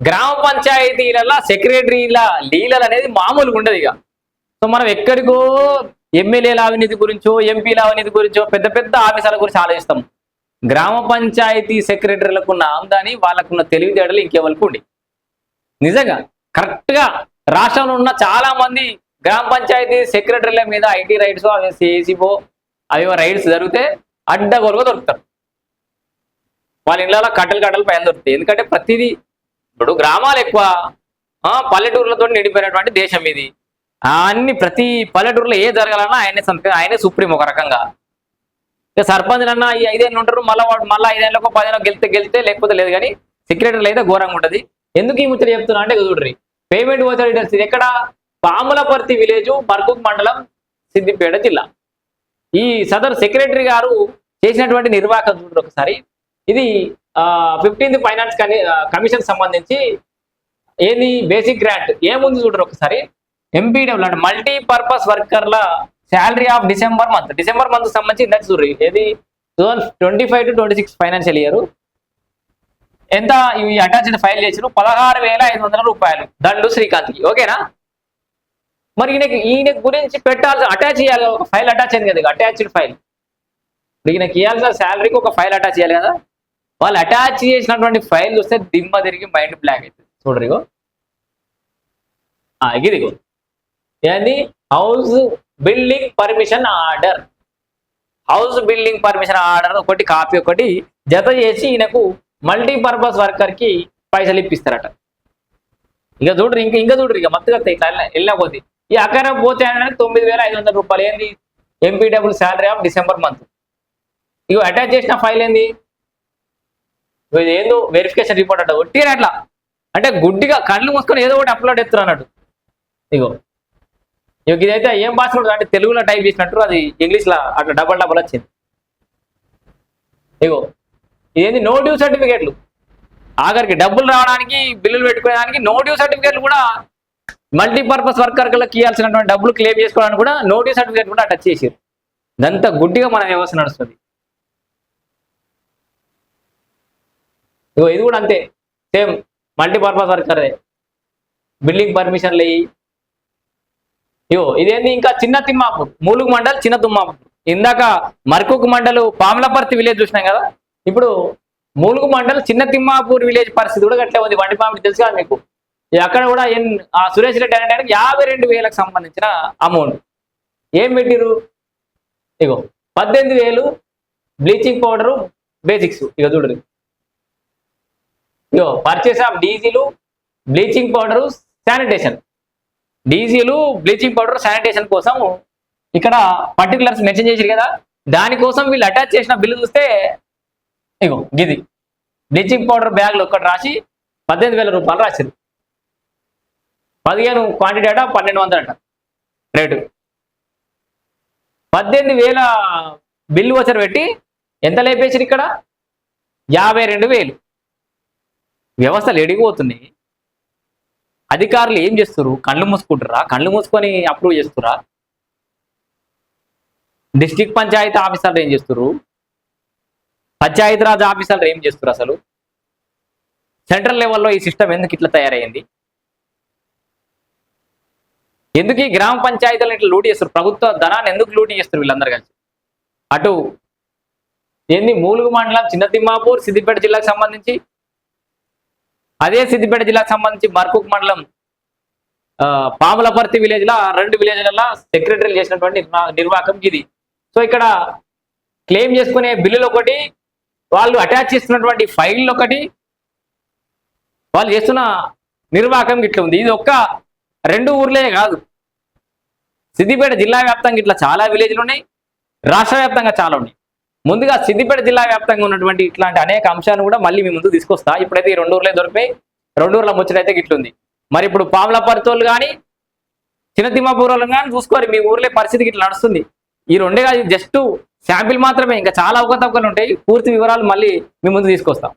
గ్రామ పంచాయతీల సెక్రటరీల లీలలు అనేది మామూలుగా ఉండదు ఇక. సో మనం ఎక్కడికో ఎమ్మెల్యేల అవినీతి గురించో ఎంపీల అవినీతి గురించో పెద్ద పెద్ద ఆఫీసర్ల గురించి ఆలోచిస్తాం. గ్రామ పంచాయతీ సెక్రటరీలకు ఉన్న ఆమ్దాని వాళ్ళకున్న తెలివితేటలు ఇంకెవరికి ఉండి నిజంగా కరెక్ట్గా రాష్ట్రంలో ఉన్న చాలా మంది గ్రామ పంచాయతీ సెక్రటరీల మీద ఐటీ రైట్స్ అవి సిఏసిపో అవి రైట్స్ జరిగితే అడ్డగోలుగా దొరుకుతారు. వాళ్ళ ఇళ్ళలో కట్టలు పైన దొరుకుతాయి. ఎందుకంటే ప్రతిదీ ఇప్పుడు గ్రామాలు ఎక్కువ, పల్లెటూర్లతో నిండిపోయినటువంటి దేశం ఇది. అన్ని ప్రతి పల్లెటూరులో ఏ జరగాలన్నా ఆయనే సుప్రీం ఒక రకంగా. ఇక సర్పంచ్లన్నా ఈ 5 ఏళ్ళు ఉంటారు, మళ్ళీ 5 ఏళ్ళకో 10 ఏళ్ళకో గెలితే లేకపోతే లేదు. కానీ సెక్రటరీలు అయితే ఘోరంగా ఉంటుంది. ఎందుకు ఈ ముచ్చట చెప్తున్నా అంటే చూడ్రి, పేమెంట్ ఓచర్ డీటెయిల్స్ ఇది ఎక్కడ? పాములపర్తి విలేజ్, మర్కూక్ మండలం, సిద్దిపేట జిల్లా. ఈ సదరు సెక్రటరీ గారు చేసినటువంటి నిర్వాహకం చూడరు ఒకసారి. ఇది 15th ఫైనాన్స్ కమిషన్ సంబంధించి ఏది బేసిక్ గ్రాంట్ ఏముంది చూడరు ఒకసారి. ఎంపీడబ్ల్యూ అంటే మల్టీపర్పస్ వర్కర్ల శాలరీ ఆఫ్ డిసెంబర్ మంత్ సంబంధించి ఇందాక చూడ్రి. ఏది 2025 to 26 ఫైనాన్షియల్ ఇయర్ ఎంత ఇవి అటాచ్డ్ ఫైల్ చేసిన 16,500 రూపాయలు దండు శ్రీకాంత్కి. ఓకేనా? మరి ఈయన గురించి పెట్టాల్సి అటాచ్ చేయాలి, ఒక ఫైల్ అటాచ్ అయింది కదా, అటాచ్డ్ ఫైల్. ఈయనకి ఇవ్వాల్సిన శాలరీకి ఒక ఫైల్ అటాచ్ చేయాలి కదా. వాళ్ళు అటాచ్ చేసినటువంటి ఫైల్ చూస్తే దిమ్మ తిరిగి మైండ్ బ్లాక్ అవుతుంది. చూడరిగో ఇదిగో ఏంది హౌస్ బిల్డింగ్ పర్మిషన్ ఆర్డర్. ఒకటి కాపీ ఒకటి జత చేసి ఈయనకు మల్టీపర్పస్ వర్కర్ కి పైసలు ఇప్పిస్తారట. ఇక చూడరు, ఇంకా చూడరు, ఇక మత్తుగా ఇట్లా వెళ్ళకపోతే ఈ అక్కడ పోతే 9,500 రూపాయలు ఏంది MPW salary of December month. Ego attach చేసిన ఫైల్ ఏంది, ఏందో వెరిఫికేషన్ రిపోర్ట్ అట. ఒట్టిగా అట్లా అంటే గుడ్డిగా కళ్ళు మూసుకొని ఏదో ఒకటి అప్లోడ్ ఎత్తురు అన్నట్టు. ఇగో ఇదైతే ఏం భాష అంటే తెలుగులో టైప్ చేసినట్టు, అది ఇంగ్లీష్లో అట్లా డబల్ వచ్చింది. ఇగో ఇదేంది నో డ్యూ సర్టిఫికేట్లు. ఆఖరికి డబ్బులు రావడానికి బిల్లులు పెట్టుకోవడానికి నో డ్యూ సర్టిఫికేట్లు కూడా, మల్టీపర్పస్ వర్కర్లకు ఇవ్వాల్సినటువంటి డబ్బులు క్లెయిమ్ చేసుకోవడానికి కూడా నో డ్యూ సర్టిఫికేట్ కూడా అటాచ్ చేసారు. ఇదంతా గుడ్డిగా మన వ్యవస్థ నడుస్తుంది. ఇగో ఇది కూడా అంతే, సేమ్ మల్టీపర్పస్ వర్కరే బిల్డింగ్ పర్మిషన్లు అయ్యి. ఇగో ఇదేంది ఇంకా చిన్న తిమ్మాపూర్, మూలుగు మండల్ చిన్న తుమ్మాపూర్. ఇందాక మర్కూక్ మండల్ పాములపర్తి విలేజ్ చూసినాం కదా, ఇప్పుడు మూలుగు మండల్ చిన్న తిమ్మాపూర్ విలేజ్ పరిస్థితి కూడా గట్లే ఉంది. వండిపామిడి తెలుసు కదా మీకు. అక్కడ కూడా ఆ సురేష్ రెడ్డి అనే 52,000కు సంబంధించిన అమౌంట్ ఏం పెట్టిరు. ఇగో 18,000 బ్లీచింగ్ పౌడరు బేసిక్స్. ఇక చూడరు, ఇగో purchase of diesel, bleaching powder, sanitation. Diesel, bleaching powder, sanitation కోసం ఇక్కడ పర్టికులర్స్ మెన్షన్ చేసిరు కదా. దానికోసం వీళ్ళు అటాచ్ చేసిన బిల్లు చూస్తే ఇగో గిది బ్లీచింగ్ పౌడర్ బ్యాగ్లు ఒక్కటి రాసి 18,000 రూపాయలు రాశారు. 15 క్వాంటిటీ అట, 1,200 అట రేటు. 18,000 బిల్లు వచ్చారు పెట్టి ఎంత లేపేసారు ఇక్కడ? 52,000. వ్యవస్థలు ఎడిగిపోతున్నాయి. అధికారులు ఏం చేస్తారు? కళ్ళు మూసుకుంటారా? కళ్ళు మూసుకొని అప్రూవ్ చేస్తురా? డిస్ట్రిక్ట్ పంచాయతీ ఆఫీసర్లు ఏం చేస్తారు? పంచాయతీరాజ్ ఆఫీసర్లు ఏం చేస్తారు? అసలు సెంట్రల్ లెవెల్లో ఈ సిస్టమ్ ఎందుకు ఇట్లా తయారైంది? ఎందుకు ఈ గ్రామ పంచాయతీలను ఇట్లా లూటీ చేస్తారు? ప్రభుత్వ ధనాన్ని ఎందుకు లూటీ చేస్తారు వీళ్ళందరూ కలిసి? అటు ఏంది మూలుగు మండలం చిన్న తిమ్మాపూర్ సిద్దిపేట జిల్లాకు సంబంధించి, అదే సిద్దిపేట జిల్లాకు సంబంధించి మర్కూక్ మండలం పాములపర్తి విలేజ్లో 2 విలేజ్లలో సెక్రటరీలు చేసినటువంటి నిర్వాహకం ఇది. సో ఇక్కడ క్లెయిమ్ చేసుకునే బిల్లులు ఒకటి, వాళ్ళు అటాచ్ చేస్తున్నటువంటి ఫైళ్ళు ఒకటి, వాళ్ళు చేస్తున్న నిర్వాహకం ఇట్లా ఉంది. ఇది ఒక్క 2 ఊర్లే కాదు, సిద్దిపేట జిల్లా వ్యాప్తంగా ఇట్లా చాలా విలేజ్లు ఉన్నాయి, రాష్ట్ర వ్యాప్తంగా చాలా ఉన్నాయి. ముందుగా సిద్దిపేట జిల్లా వ్యాప్తంగా ఉన్నటువంటి ఇట్లాంటి అనేక అంశాలను కూడా మళ్ళీ మీ ముందు తీసుకొస్తా. ఇప్పుడైతే ఈ 2 ఊర్లే దొరికిపోయి, 2 ఊర్ల ముచ్చటైతే గిట్లుంది. మరి ఇప్పుడు పాములపర్తోళ్ళు కానీ చిన్న తిమ్మాపూర్ వాళ్ళు కానీ చూసుకోవాలి, మీ ఊర్లే పరిస్థితికి ఇట్లా నడుస్తుంది. ఈ 2 కాదు, జస్ట్ శాంపిల్ మాత్రమే, ఇంకా చాలా అవకతవకలు ఉంటాయి. పూర్తి వివరాలు మళ్ళీ మీ ముందు తీసుకొస్తాం.